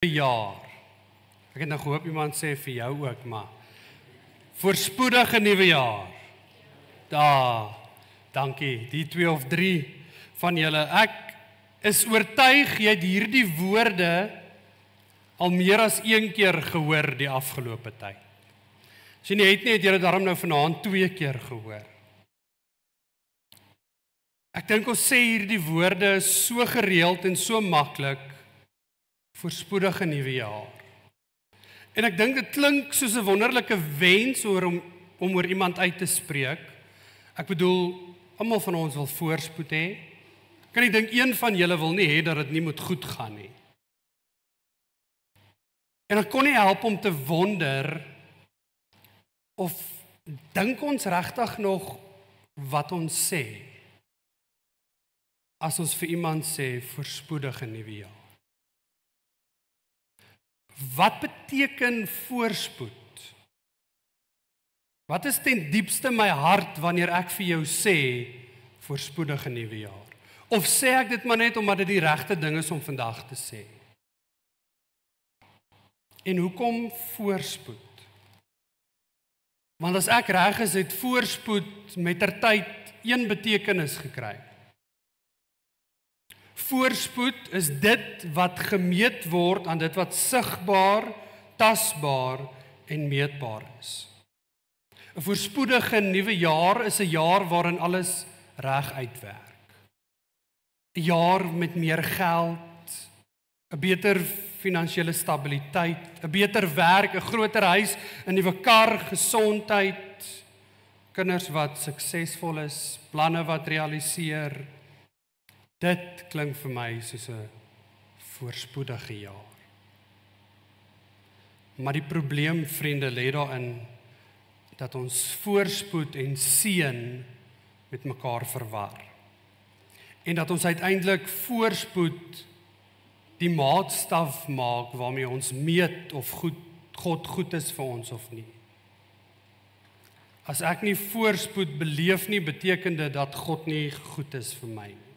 jaar. Ek het nou gehoop iemand sê vir jou ook, maar voorspoedige nuwe jaar. Dankie, die 2 of 3 van julle. Ek is oortuig jy het hierdie woorde al meer as 1 keer gehoor die afgelope tyd. As jy nie het nie, het jy daarom nou vanaand 2 keer gehoor. Ek dink ons sê hierdie woorde so gereeld en so maklik, voorspoedige nuwe jaar. En ek dink dit klink soos 'n wonderlike wens om oor iemand uit te spreek. Ek bedoel, almal van ons wil voorspoed hê. Kan ek dink een van julle wil nie hê dat dit nie moet goed gaan nie. En ek kon nie help om te wonder of dink ons regtig nog wat ons sê as ons vir iemand sê voorspoedige nuwe jaar. Wat beteken voorspoed? Wat is ten diepste my hart wanneer ek vir jou sê voorspoedige nuwe jaar? Of sê ek dit maar net omdat dit die regte ding is om vandag te sê? En hoekom voorspoed? Want as ek reg is, het voorspoed mettertyd 1 betekenis gekry. Voorspoed is dit wat gemeet word aan dit wat sigbaar, tasbaar en meetbaar is. 'n Voorspoedige nuwe jaar is 'n jaar waarin alles reg uitwerk. 'n Jaar met meer geld, 'n beter finansiële stabiliteit, 'n beter werk, 'n groter huis, 'n nuwe kar, gesondheid, kinders wat suksesvol is, planne wat realiseer. Dit klink vir my soos 'n voorspoedige jaar. Maar die probleem, vriende, lê daarin dat ons voorspoed en seën met mekaar verwar. En dat ons uiteindelik voorspoed die maatstaf maak waarmee ons meet of God goed is vir ons of nie. As ek nie voorspoed beleef nie, beteken dit dat God nie goed is vir my nie.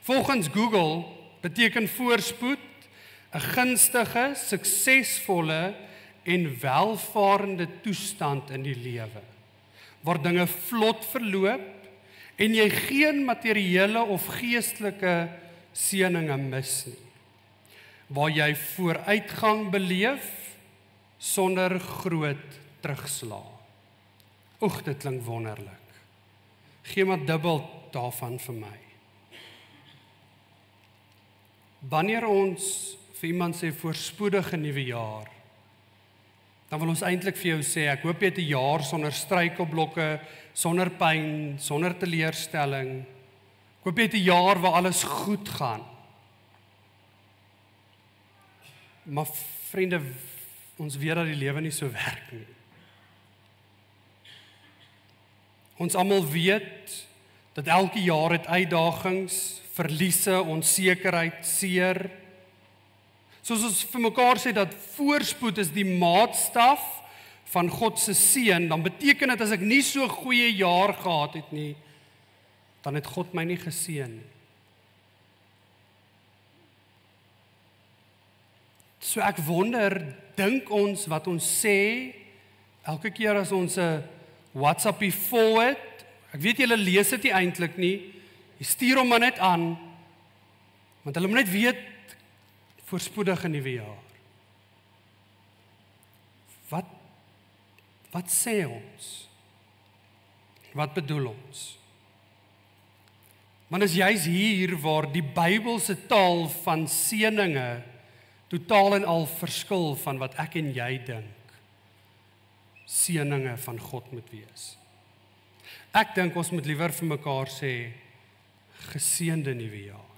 Volgens Google beteken voorspoed 'n gunstige, suksesvolle en welvarende toestand in die lewe, waar dinge vlot verloop en jy geen materiële of geestelike seëninge mis nie, waar jy vooruitgang beleef sonder groot terugslag. Oeg, dit klink wonderlik. Gee maar dubbel daarvan vir my. Wanneer ons vir iemand sê voorspoedige nuwe jaar, dan wil ons eintlik vir jou sê, ek hoop jy het 'n jaar sonder struikelblokke, sonder pyn, sonder teleurstelling. Ek hoop jy het 'n jaar waar alles goed gaan. Maar vriende, ons weet dat die lewe nie so werk nie. Ons almal weet dat elke jaar het uitdagings, verliese, onsekerheid, seer. Soos ons vir mekaar sê dat voorspoed is die maatstaf van God se seën, dan beteken dit as ek nie so 'n goeie jaar gehad het nie, dan het God my nie geseën nie. So ek wonder, dink ons wat ons sê, elke keer as ons 'n WhatsAppie forward, ek weet julle lees dit nie eintlik nie, jy stuur hom maar net aan, want hulle moet net weet, voorspoedige nuwe jaar. Wat sê ons? Wat bedoel ons? Want is juis hier waar die Bybelse taal van seëninge totaal en al verskil van wat ek en jy dink seëninge van God moet wees. Ek dink ons moet liewer vir mekaar sê geseënde nuwe jaar.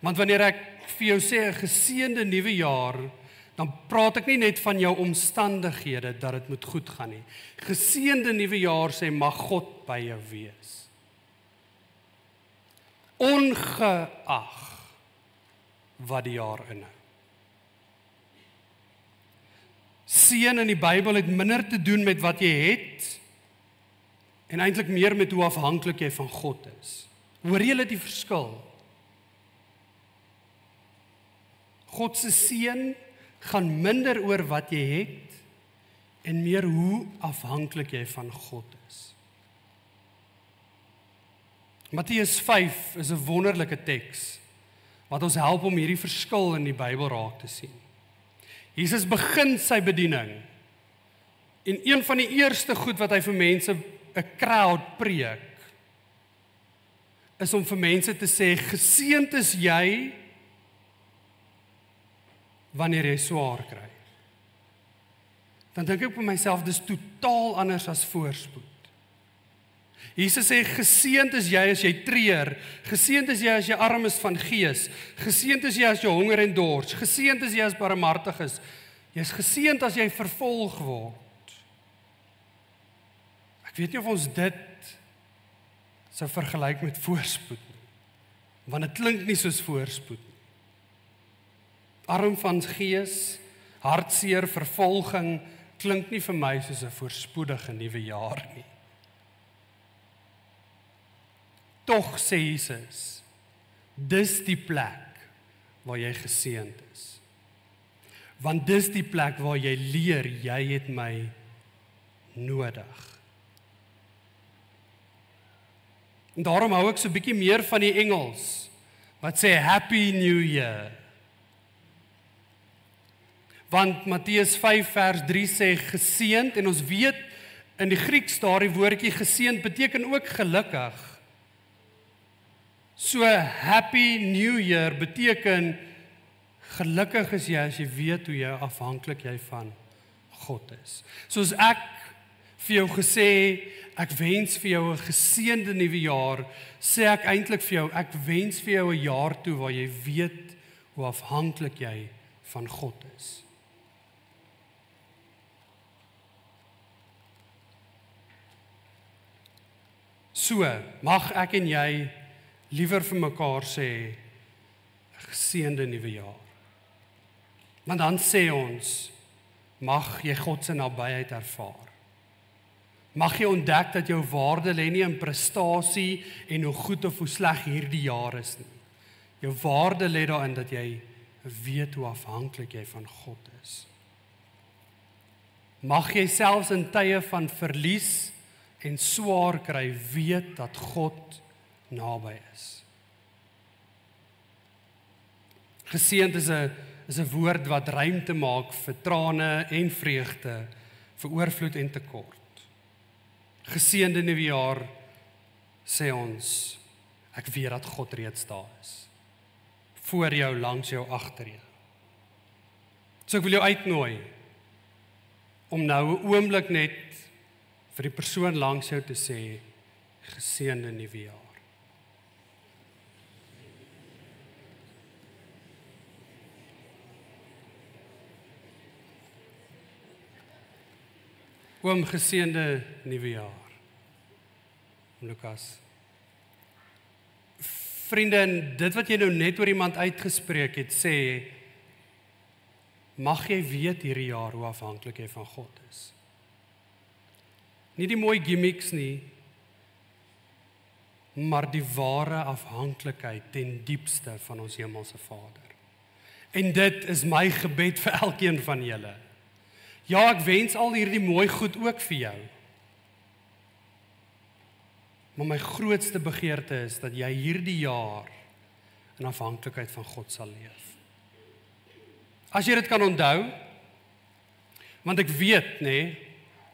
Want wanneer ek vir jou sê 'n geseënde nuwe jaar, dan praat ek nie net van jou omstandighede dat dit moet goed gaan nie. Geseënde nuwe jaar sê mag God by jou wees. Ongeag wat die jaar inhou. Seën in die Bybel het minder te doen met wat jy het en eintlik meer met hoe afhanklik jy van God is. Hoor julle die verskil? God se seën gaan minder oor wat jy het en meer hoe afhanklik jy van God is. Matteus 5 is 'n wonderlike teks wat ons help om hierdie verskil in die Bybel raak te sien. Jesus begin sy bediening en een van die eerste goed wat hy vir mense, 'n crowd preek, is om vir mense te sê, geseënd is jy wanneer jy swaar kry. Dan dink ek vir myself, dis totaal anders as voorspoed. Jesus sê, geseënd is jy as jy treur, geseënd is jy as jy arm is van gees, geseënd is jy as jy honger en dors, geseënd is jy as barmhartig is, jy is geseënd as jy vervolg word. Ek weet nie of ons dit sou vergelyk met voorspoed nie, want dit klink nie soos voorspoed nie. Arm van gees, hartseer, vervolging, klink nie vir my soos 'n voorspoedige nuwe jaar nie. Tog sê Jesus, dis die plek waar jy geseënd is. Want dis die plek waar jy leer, jy het my nodig. En daarom hou ek so 'n bietjie meer van die Engels, wat sê Happy New Year. Want Matteus 5 vers 3 sê geseënd, en ons weet in die Grieks daardie woordjie geseënd beteken ook gelukkig. So Happy New Year beteken gelukkig is jy as jy weet hoe jy afhanklik jy van God is. Soos ek vir jou gesê, ek wens vir jou 'n geseënde nuwe jaar, sê ek eintlik vir jou, ek wens vir jou 'n jaar toe waar jy weet hoe afhanklik jy van God is. So, mag ek en jy liewer vir mekaar sê, 'n geseënde nuwe jaar. Want dan sê ons, mag jy God se nabyheid ervaar. Mag jy ontdek dat jou waarde lê nie in prestasie en hoe goed of hoe sleg hierdie jaar is nie. Jou waarde lê daarin dat jy weet hoe afhanklik jy van God is. Mag jy selfs in tye van verlies en swaar kry, weet dat God naby is. Geseënd is 'n woord wat ruimte maak vir trane en vreugde, vir oorvloed en tekort. Geseënde nuwe jaar sê ons, ek weet dat God reeds daar is. Voor jou, langs jou, agter jou. So ek wil jou uitnooi om nou 'n oomblik net vir die persoon langs jou te sê, geseënde nuwe jaar. Oom, geseënde nuwe jaar. Lukas. Vriende, en dit wat jy nou net oor iemand uitgespreek het, sê, mag jy weet hierdie jaar hoe afhanklik jy van God is. Nie die mooi gimmicks nie, maar die ware afhanklikheid ten diepste van ons hemelse Vader. En dit is my gebed vir elkeen van julle. Ja, ek wens al hierdie mooi goed ook vir jou. Maar my grootste begeerte is dat jy hierdie jaar in afhanklikheid van God sal leef. As jy dit kan onthou, want ek weet, nê,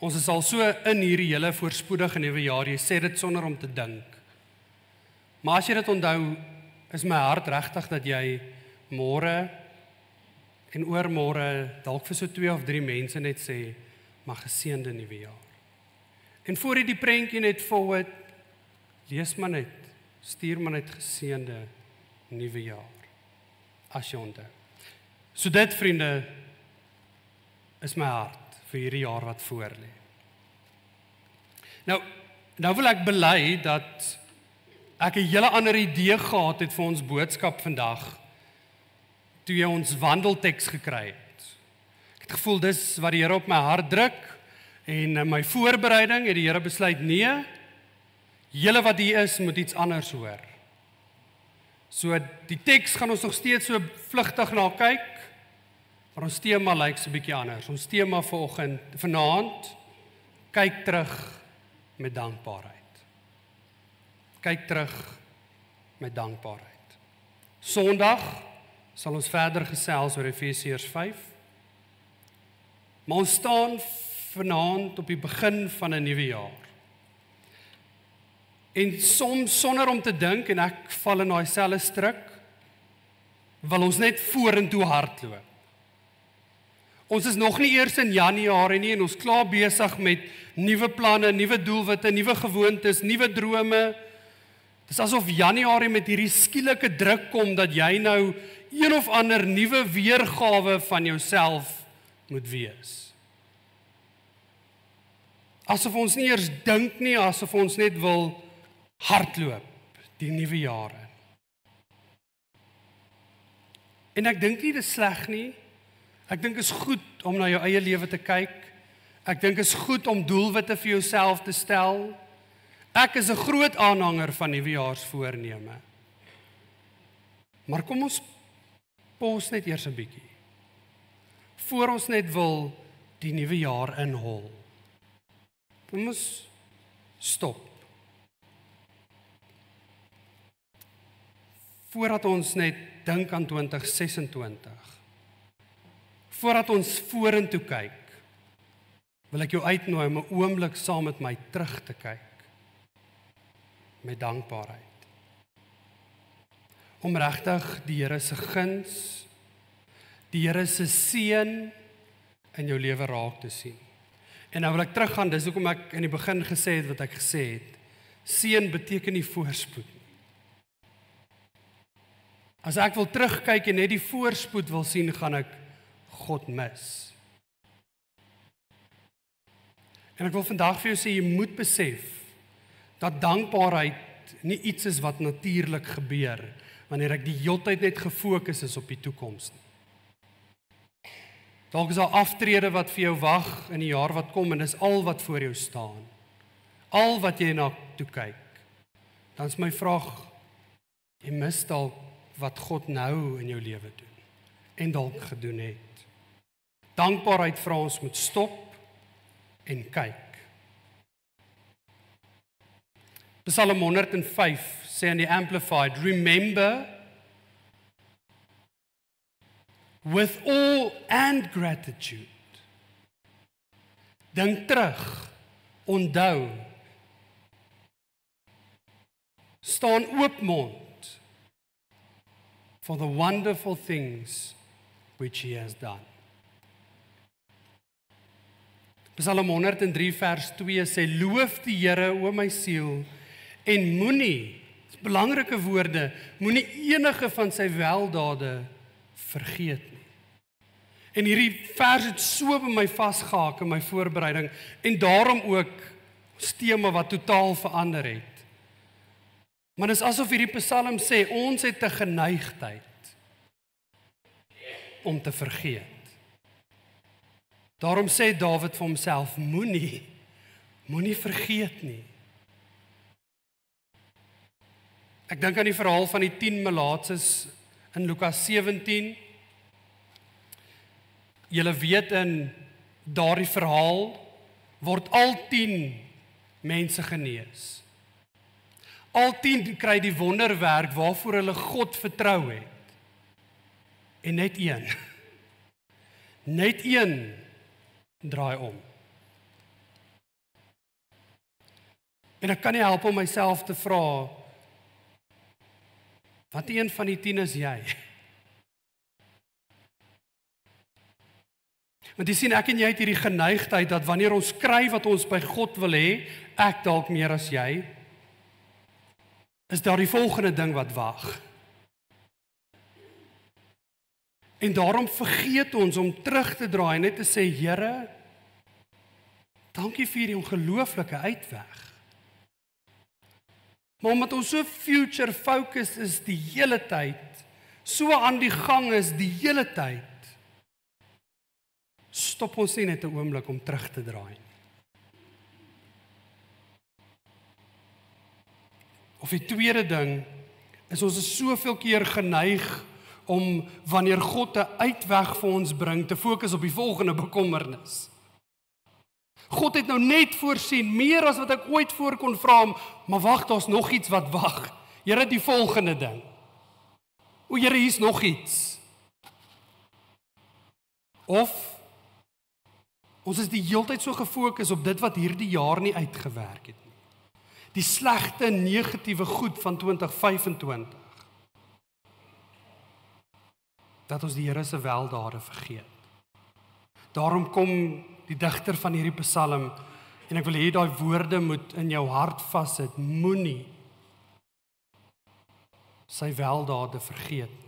ons is al so in hierdie hele voorspoedige nuwe jaar, jy sê dit sonder om te dink. Maar as jy dit onthou, is my hart regtig dat jy môre en oormôre dalk vir so 2 of 3 mense net sê, maar geseënde nuwe jaar. En voor jy die prentjie net forward, lees maar net, stuur maar net geseënde nuwe jaar, as jy onthou. So dit, vriende, is my hart vir hierdie jaar wat voor lê. Nou wil ek bely dat ek 'n hele ander idee gehad het vir ons boodskap vandag, toe jy ons wandelteks gekry het. Ek het gevoel dis wat die Here op my hart druk, en in my voorbereiding het die Here besluit, nee, julle wat hier is, moet iets anders hoor. So die teks gaan ons nog steeds so vlugtig na kyk, Maar ons tema lyk so 'n bietjie anders. Ons tema vanaand, kyk terug met dankbaarheid. Kyk terug met dankbaarheid. Sondag sal ons verder gesels oor Efesiërs 5. Maar ons staan vanaand op die begin van 'n nuwe jaar. En soms sonder om te dink, en ek val in daai selfde struik, wil ons net vorentoe hardloop. Ons is nog nie eers in Januarie nie en ons klaar besig met nuwe planne, nuwe doelwitte, nuwe gewoontes, nuwe drome. Dis asof Januarie met hierdie skielike druk kom dat jy nou een of ander nuwe weergawe van jouself moet wees. Asof ons nie eers dink nie, asof ons net wil hardloop die nuwe jaar in. En ek dink nie dis sleg nie. Ek dink is goed om na jou eie lewe te kyk. Ek dink is goed om doelwitte vir jouself te stel. Ek is 'n groot aanhanger van nuwejaarsvoorneme. Maar kom ons pos net eers 'n bietjie. Voor ons net wil die nuwe jaar inhol. Kom ons stop. Voordat ons net dink aan 2026. Voordat ons vorentoe kyk, wil ek jou uitnooi om 'n oomblik saam met my terug te kyk. Met dankbaarheid. Om regtig die Here se guns, die Here se seën in jou lewe raak te sien. En nou wil ek teruggaan, dis hoekom ek in die begin gesê het wat ek gesê het. Seën beteken nie voorspoed nie. As ek wil terugkyk en net die voorspoed wil sien, gaan ek God mis. En ek wil vandag vir jou sê, jy moet besef dat dankbaarheid nie iets is wat natuurlik gebeur wanneer ek die heeltyd net gefokus is op die toekoms nie. Dalk is daar aftrede wat vir jou wag in die jaar wat kom en dis al wat voor jou staan. Al wat jy na toe kyk. Dan is my vraag, jy mis dalk wat God nou in jou lewe doen en dalk gedoen het. Dankbaarheid vra ons moet stop en kyk. Psalm 105 sê in die Amplified, remember with awe and gratitude. Dink terug, onthou, staan oop mond for the wonderful things which he has done. Psalm 103 vers 2 sê, loof die Here, o my siel, en moenie, belangrike woorde, moenie enige van sy weldade vergeet nie. En hierdie vers het so by my vasgehaak in my voorbereiding, en daarom ook ons tema wat totaal verander het. Maar dit is asof hierdie Psalm sê, ons het 'n geneigtheid om te vergeet. Daarom sê Dawid vir homself, moenie vergeet nie. Ek dink aan die verhaal van die 10 melaatses in Lukas 17. Julle weet in daardie verhaal word al 10 mense genees. Al 10 kry die wonderwerk waarvoor hulle God vertrou het. En net een draai om. En ek kan nie help om myself te vra, wat een van die 10 is jy? Want jy sien, ek en jy het hierdie geneigtheid dat wanneer ons kry wat ons by God wil hê, ek dalk meer as jy, is daar die volgende ding wat wag. En daarom vergeet ons om terug te draai en net te sê, Here, dankie vir die ongelooflike uitweg. Maar omdat ons so future focused is die hele tyd, so aan die gang is die hele tyd, stop ons nie net 'n oomblik om terug te draai. Of die tweede ding, is ons is soveel keer geneig om wanneer God 'n uitweg vir ons bring, te fokus op die volgende bekommernis. God het nou net voorsien, meer as wat ek ooit voor kon vra, maar wag, daar's nog iets wat wag. Here, die volgende ding. O Here, hier's nog iets. Of ons is die heeltyd so gefokus op dit wat hierdie jaar nie uitgewerk het nie. Die slegte, negatiewe goed van 2025. Dat ons die Here se weldade vergeet. Daarom kom die digter van hierdie psalm, en ek wil hê daai woorde moet in jou hart vassit, moenie sy weldade vergeet nie.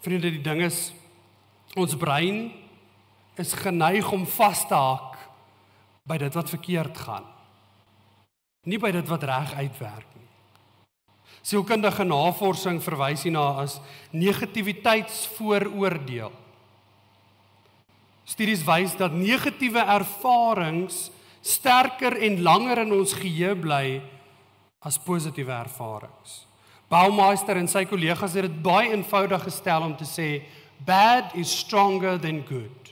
Vriende, die ding is, ons brein is geneig om vas te haak by dit wat verkeerd gaan, nie by dit wat reg uitwerk nie. Sielkundige navorsing verwys hierna as negativiteitsvooroordeel. Studies wys dat negatiewe ervarings sterker en langer in ons geheue bly as positiewe ervarings. Baumeister en sy kollegas het dit baie eenvoudig gestel om te sê, bad is stronger than good.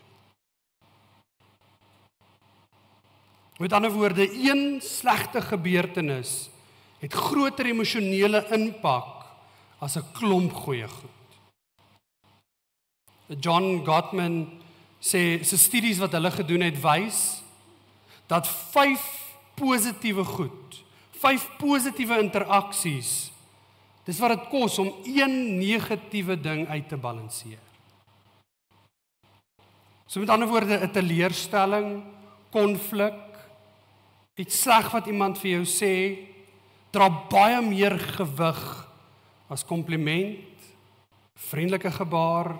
Met ander woorde, een slegte gebeurtenis het groter emosionele impak as 'n klomp goeie goed. John Gottman sê, sy studies wat hulle gedoen het, wys dat 5 positiewe goed, 5 positiewe interaksies, dis wat dit kos om een negatiewe ding uit te balanseer. So met ander woorde, 'n teleurstelling, konflik, iets sleg wat iemand vir jou sê, dra baie meer gewig as kompliment, vriendelike gebaar,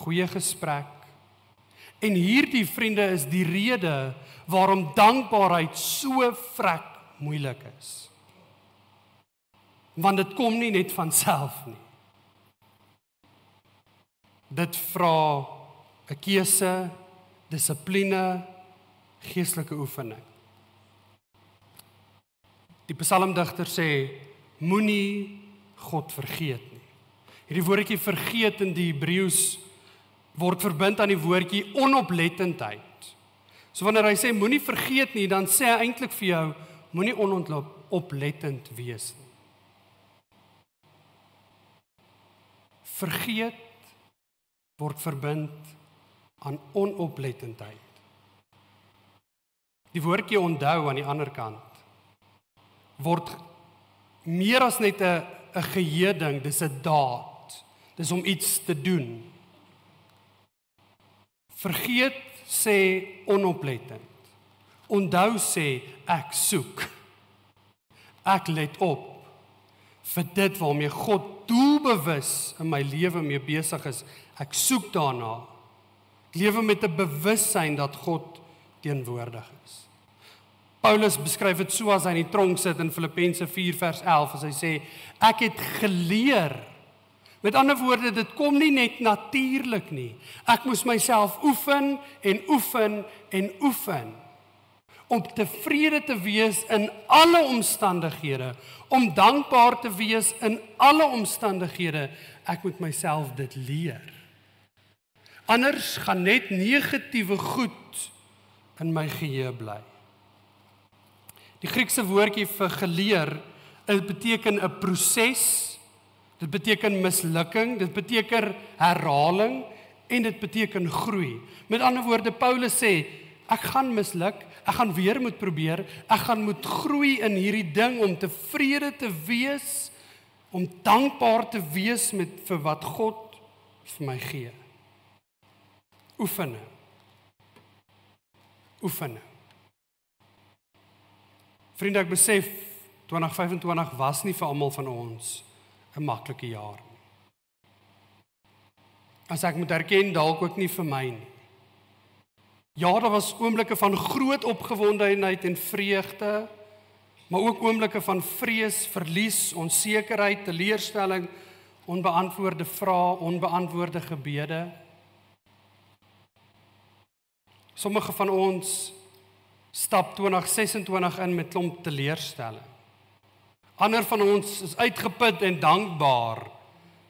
goeie gesprek. En hierdie, vriende, is die rede waarom dankbaarheid so vrek moeilik is. Want dit kom nie net van self nie. Dit vra 'n keuse, dissipline, geestelike oefening. Die psalmdigter sê, moenie God vergeet nie. Hierdie woordjie vergeet in die Hebreëus word verbind aan die woordjie onoplettendheid. So wanneer hy sê moenie vergeet nie, dan sê hy eintlik vir jou, moenie onoplettend wees nie. Vergeet word verbind aan onoplettendheid. Die woordjie onthou aan die ander kant word meer as net 'n geheue ding, dis 'n daad. Dis om iets te doen. Vergeet sê onoplettend. Onthou sê ek soek. Ek let op vir dit waarmee God doelbewus in my lewe mee besig is. Ek soek daarna. Ek lewe met 'n bewussyn dat God teenwoordig is. Paulus beskryf dit so as hy in die tronk sit in Filippense 4 vers 11 as hy sê, ek het geleer. Met ander woorde, dit kom nie net natuurlik nie. Ek moes myself oefen en oefen en oefen om tevrede te wees in alle omstandighede, om dankbaar te wees in alle omstandighede. Ek moet myself dit leer. Anders gaan net negatiewe goed in my geheue bly. Die Griekse woordjie vir geleer, dit beteken 'n proses, dit beteken mislukking, dit beteken herhaling en dit beteken groei. Met ander woorde, Paulus sê, ek gaan misluk, ek gaan weer moet probeer, ek gaan moet groei in hierdie ding om tevrede te wees, om dankbaar te wees vir wat God vir my gee. Oefening. Oefening. Vriende, ek besef 2025 was nie vir almal van ons 'n maklike jaar nie. As ek moet erken, dalk ook nie vir my nie. Ja, daar was oomblikke van groot opgewondenheid en vreugde, maar ook oomblikke van vrees, verlies, onsekerheid, teleurstelling, onbeantwoorde vrae, onbeantwoorde gebede. Sommige van ons stap 2026 in met klomp teleurstelling. Ander van ons is uitgeput en dankbaar.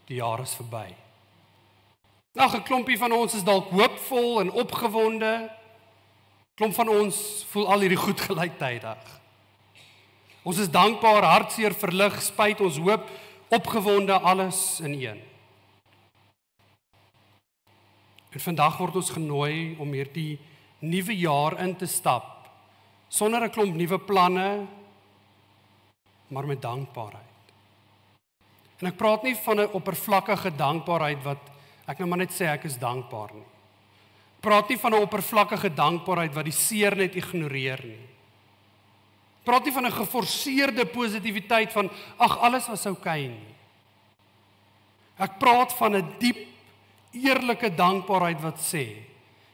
Die jaar is verby. Nou, 'n klompie van ons is dalk hoopvol en opgewonde. Klomp van ons voel al hierdie goed gelyktydig. Ons is dankbaar, hartseer, verlig, spyt, ons hoop, opgewonde, alles in een. En vandag word ons genooi om hierdie nuwe jaar in te stap, sonder 'n klomp nuwe planne, maar met dankbaarheid. En ek praat nie van 'n oppervlakkige dankbaarheid wat ek nou maar net sê ek is dankbaar nie. Ek praat nie van 'n oppervlakkige dankbaarheid wat die seer net ignoreer nie. Ek praat nie van 'n geforseerde positiwiteit van ag, alles was oukei nie. Ek praat van 'n diep, eerlike dankbaarheid wat sê,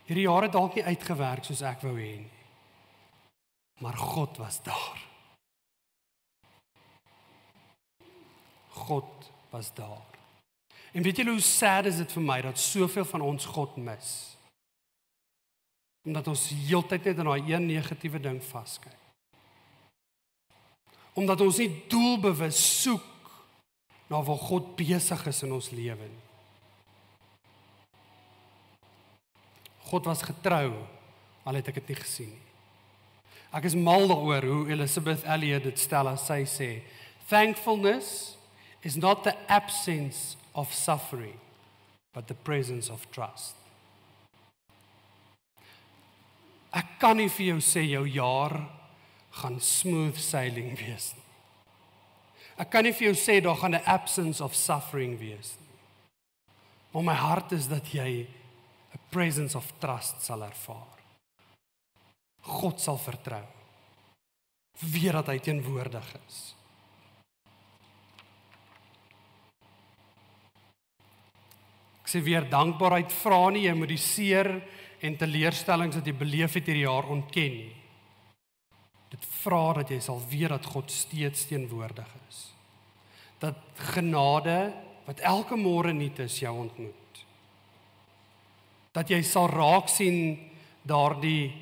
hierdie jaar het dalk nie uitgewerk soos ek wou hê nie, maar God was daar. God was daar. En weet julle hoe sad is dit vir my dat soveel van ons God mis? Omdat ons heeltyd net in daai een negatiewe ding vaskyk. Omdat ons nie doelbewus soek na waar God besig is in ons lewe nie. God was getrou, al het ek dit nie gesien nie. Ek is mal daaroor hoe Elizabeth Elliot dit stel as sy sê, thankfulness is not the absence of suffering, but the presence of trust. Ek kan nie vir jou sê jou jaar gaan smooth sailing wees nie. Ek kan nie vir jou sê daar gaan 'n absence of suffering wees nie. Maar my hart is dat jy 'n presence of trust sal ervaar. God sal vertrou. Weet dat hy teenwoordig is. Ek sê weer, dankbaarheid vra nie, jy moet die seer en teleurstellings wat jy beleef het hierdie jaar ontken nie. Dit vra dat jy sal weet dat God steeds teenwoordig is. Dat genade, wat elke môre nuut is, jou ontmoet. Dat jy sal raak sien daardie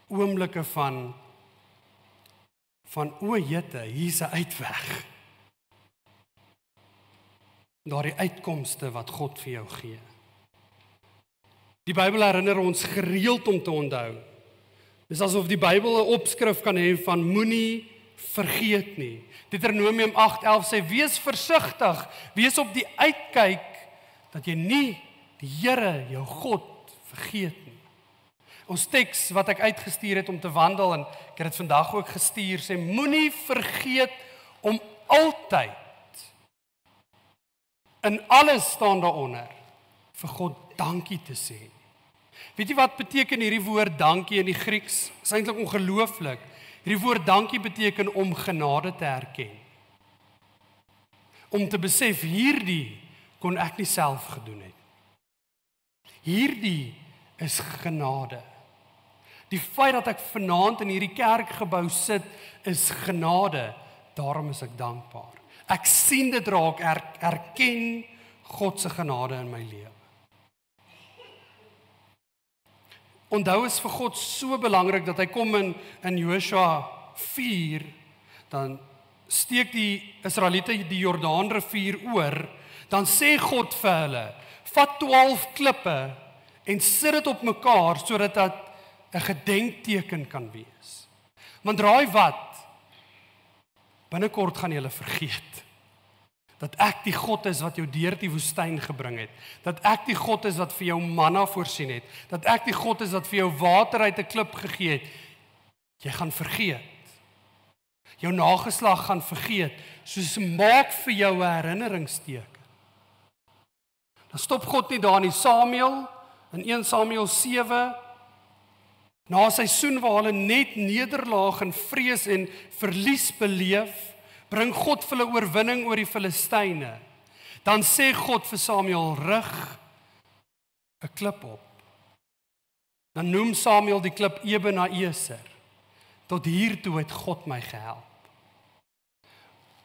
oomblikke van o jette, hier's 'n uitweg. Daardie uitkomste wat God vir jou gee. Die Bybel herinner ons gereeld om te onthou. Dis asof die Bybel 'n opskrif kan hê van moenie vergeet nie. Deuteronomium 8:11 sê, wees versigtig, wees op die uitkyk, dat jy nie die Here, jou God, vergeet nie. Ons teks wat ek uitgestuur het om te wandel, en ek het dit vandag ook gestuur, sê, moenie vergeet om altyd, in alles staan daaronder, vir God dankie te sê. Weet jy wat beteken hierdie woord dankie in die Grieks? Is eintlik ongelooflik. Hierdie woord dankie beteken om genade te erken. Om te besef, hierdie kon ek nie self gedoen het. Hierdie is genade. Die feit dat ek vanaand in hierdie kerkgebou sit, is genade. Daarom is ek dankbaar. Ek sien dit raak, erken God se genade in my lewe. Onthou is vir God so belangrik dat hy kom in Josua 4, dan steek die Israeliete die Jordaanrivier oor, dan sê God vir hulle, vat 12 klippe en sit dit op mekaar sodat dit 'n gedenkteken kan wees. Want raai wat? Binnekort gaan julle vergeet dat ek die God is wat jou deur die woestyn gebring het, dat ek die God is wat vir jou manna voorsien het, dat ek die God is wat vir jou water uit 'n klip gegee het. Jy gaan vergeet. Jou nageslag gaan vergeet, soos maak vir jou 'n herinneringsteken. Dan stop God nie daar nie. Samuel, in 1 Samuel 7, na 'n seisoen waar hulle net nederlaag en vrees en verlies beleef, bring God vir hulle oorwinning oor die Filistyne. Dan sê God vir Samuel, rig 'n klip op. Dan noem Samuel die klip Ebenezer. Tot hier toe het God my gehelp.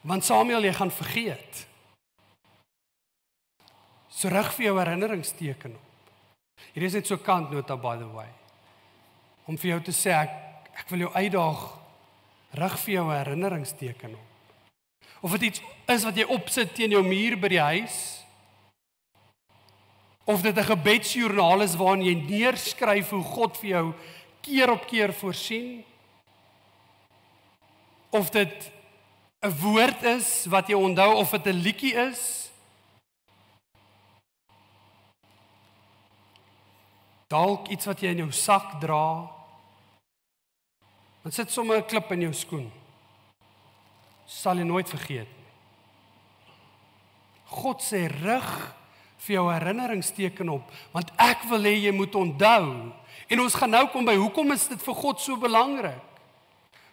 Want Samuel, jy gaan vergeet. So rig vir jou herinneringsteken op. Hier is net so kantnota, by the way. Om vir jou te sê, ek wil jou uitdaag, rig vir jou herinneringsteken op. of dit iets is wat jy opsit teen jou muur by die huis, of dit 'n gebedsjoernaal is waarin jy neerskryf hoe God vir jou keer op keer voorsien, of dit 'n woord is wat jy onthou, of dit 'n liedjie is, dalk iets wat jy in jou sak dra, dan sit sommer 'n klip in jou skoen. Sal jy nooit vergeet nie. God sê rig vir jou herinneringsteken op, want ek wil hê jy moet onthou. En ons gaan nou kom by, hoekom is dit vir God so belangrik?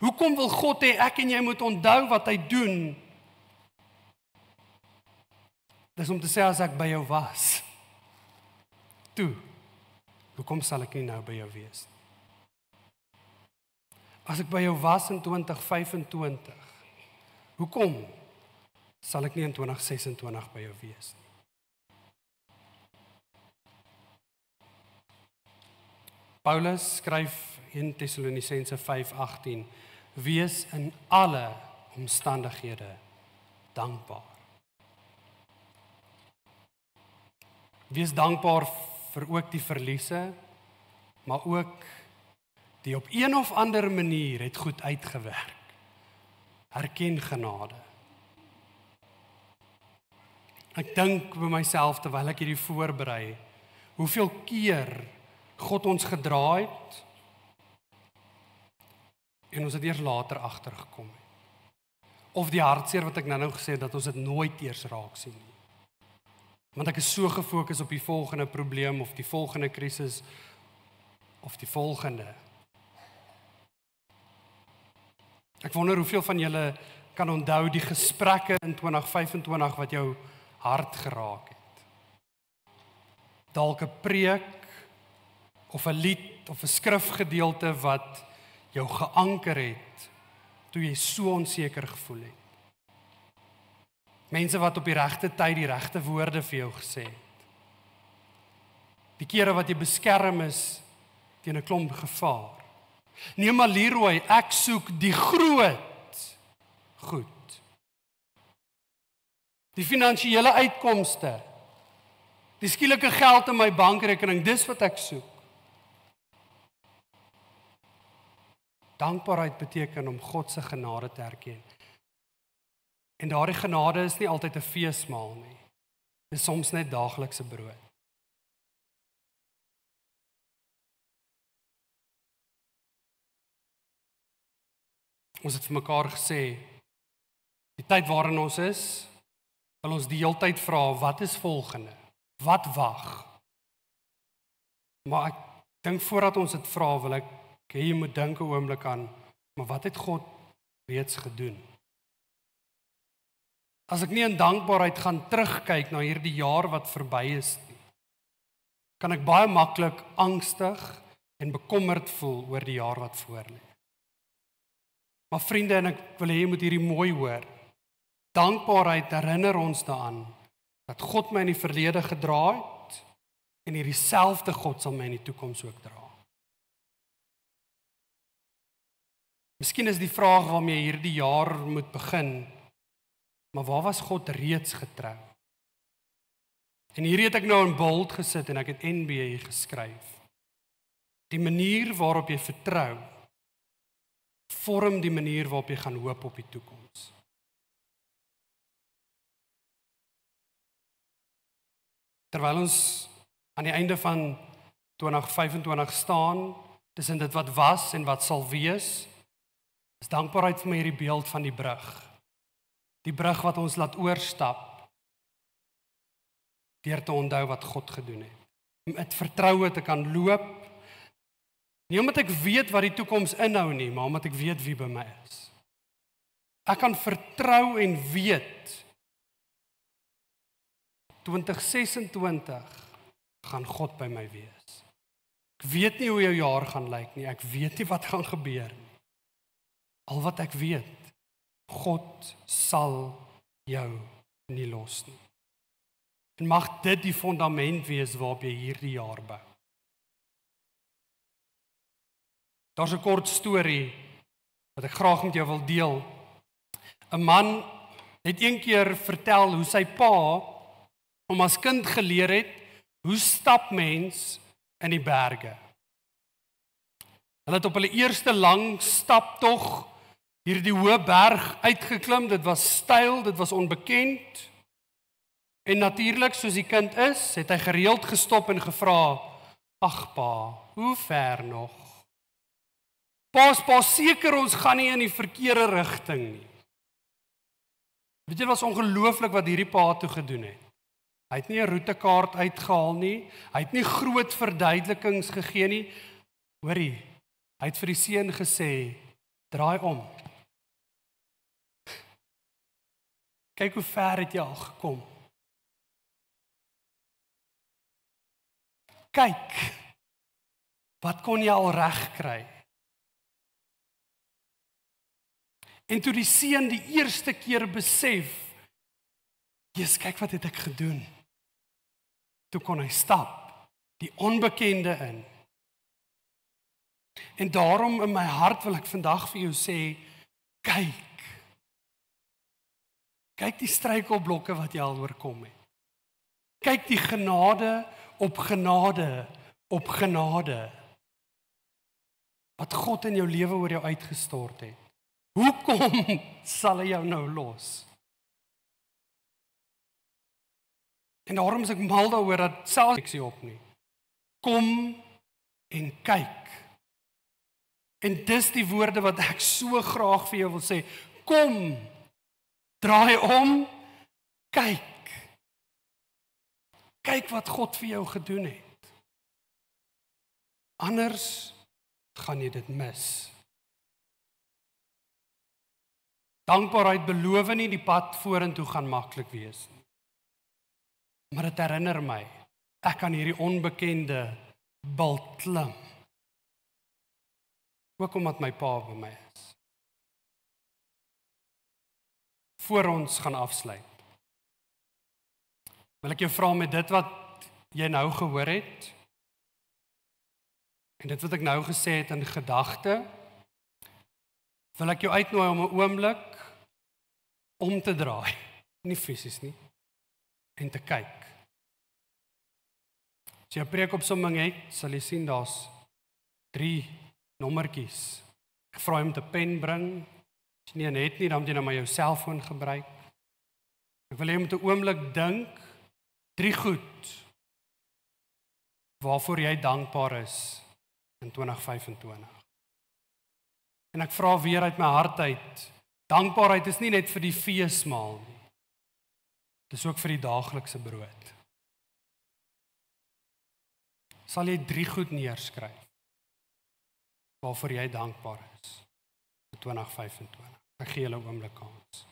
Hoekom wil God hê ek en jy moet onthou wat hy doen? Dis om te sê, as ek by jou was, toe, hoekom sal ek nie nou by jou wees? As ek by jou was in 2025, hoekom sal ek nie in 2026 by jou wees? Paulus skryf in Tessalonisense 5:18, wees in alle omstandighede dankbaar. Wees dankbaar vir ook die verliese, maar ook die op een of ander manier het goed uitgewerk. Herken genade. Ek dink by myself terwyl ek hierdie voorberei, hoeveel keer God ons gedra het en ons het eers later agtergekom het. Of die hartseer wat ek nou gesê het, dat ons dit nooit eers raak sien nie. Want ek is so gefokus op die volgende probleem of die volgende krisis of die volgende. Ek wonder hoeveel van julle kan onthou die gesprekke in 2025 wat jou hart geraak het. Dalk 'n preek of 'n lied of 'n skrifgedeelte wat jou geanker het toe jy so onseker gevoel het. Mense wat op die regte tyd die regte woorde vir jou gesê het. Die kere wat jy beskerm is teen 'n klomp gevaar. Neem maar Leroy, ek soek die groot goed. Die finansiële uitkomste. Die skielike geld in my bankrekening, dis wat ek soek. Dankbaarheid beteken om God se genade te erken. En daardie genade is nie altyd 'n feesmaal nie. Dit is soms net daaglikse brood. Ons het vir mekaar gesê, die tyd waarin ons is, wil ons die hele tyd vra, wat is volgende? Wat wag? Maar ek dink voordat ons dit vra, wil ek hê jy moet dink 'n oomblik aan, maar wat het God reeds gedoen? As ek nie in dankbaarheid gaan terugkyk na hierdie jaar wat verby is nie, kan ek baie maklik angstig en bekommerd voel oor die jaar wat voor lê. Maar vriende, en ek wil hê jy moet hierdie mooi hoor. Dankbaarheid herinner ons daaraan dat God my in die verlede gedra het en hierdie selfde God sal my in die toekoms ook dra. Miskien is die vraag waarmee hierdie jaar moet begin, maar waar was God reeds getrou? En hier het ek nou in bold gesit en ek het NBA geskryf. Die manier waarop jy vertrou, vorm die manier waarop jy gaan hoop op die toekoms. Terwyl ons aan die einde van 2025 staan, tussen dit wat was en wat sal wees, is dankbaarheid vir my hierdie beeld van die brug. Die brug wat ons laat oorstap, deur te onthou wat God gedoen het. Om met vertroue te kan loop, nie omdat ek weet wat die toekoms inhou nie, maar omdat ek weet wie by my is. Ek kan vertrou en weet, 2026 gaan God by my wees. Ek weet nie hoe jou jaar gaan lyk nie, ek weet nie wat gaan gebeur nie. Al wat ek weet, God sal jou nie los nie. En mag dit die fundament wees waarop jy hierdie jaar bou. Daar's 'n kort storie wat ek graag met jou wil deel. 'n Man het een keer vertel hoe sy pa hom as kind geleer het, hoe stap mens in die berge. Hulle het op hulle eerste lang staptog hierdie hoë berg uitgeklim, dit was steil, dit was onbekend. En natuurlik, soos die kind is, het hy gereeld gestop en gevra, ag pa, hoe ver nog? Pa, seker ons gaan nie in die verkeerde rigting nie. Weet jy, was ongelooflik wat hierdie pa toe gedoen het. Hy het nie 'n roetekaart uitgehaal nie, hy het nie groot verduidelikings gegee nie. Hoorie, hy het vir die seun gesê, draai om. Kyk hoe ver het jy al gekom. Kyk, wat kon jy al reg kry? En toe die seun die eerste keer besef, Jesus, kyk wat het ek gedoen. Toe kon hy stap, die onbekende in. En daarom in my hart wil ek vandag vir jou sê, kyk die struikelblokke wat jy al oorkom het. Kyk die genade op genade op genade wat God in jou lewe oor jou uitgestort het. Hoekom sal hy jou nou los? En daarom is ek mal daaroor dat selfs ek sien op nie. Kom en kyk. En dis die woorde wat ek so graag vir jou wil sê. Kom, draai om, kyk. Kyk wat God vir jou gedoen het. Anders gaan jy dit mis. Dankbaarheid beloof nie die pad vorentoe gaan maklik wees nie. Maar dit herinner my, ek kan hierdie onbekende bult klim. Ook omdat my pa by my is. Voor ons gaan afsluit, wil ek jou vra met dit wat jy nou gehoor het, en dit wat ek nou gesê het in gedagte, wil ek jou uitnooi om 'n oomblik om te draai, nie fisies nie, en te kyk. As jy 'n preekopsomming het, sal jy sien daar's 3 nommertjies. Ek vra jy om 'n pen bring. As jy nie een het nie, dan moet jy nou maar jou selfoon gebruik. Ek wil jy om 'n oomblik dink, 3 goed waarvoor jy dankbaar is in 2025. En ek vra weer uit my hart uit, dankbaarheid is nie net vir die feesmaal nie. Dit is ook vir die daaglikse brood. Sal jy 3 goed neerskryf waarvoor jy dankbaar is vir 2025? Ek gee julle 'n oomblik kans.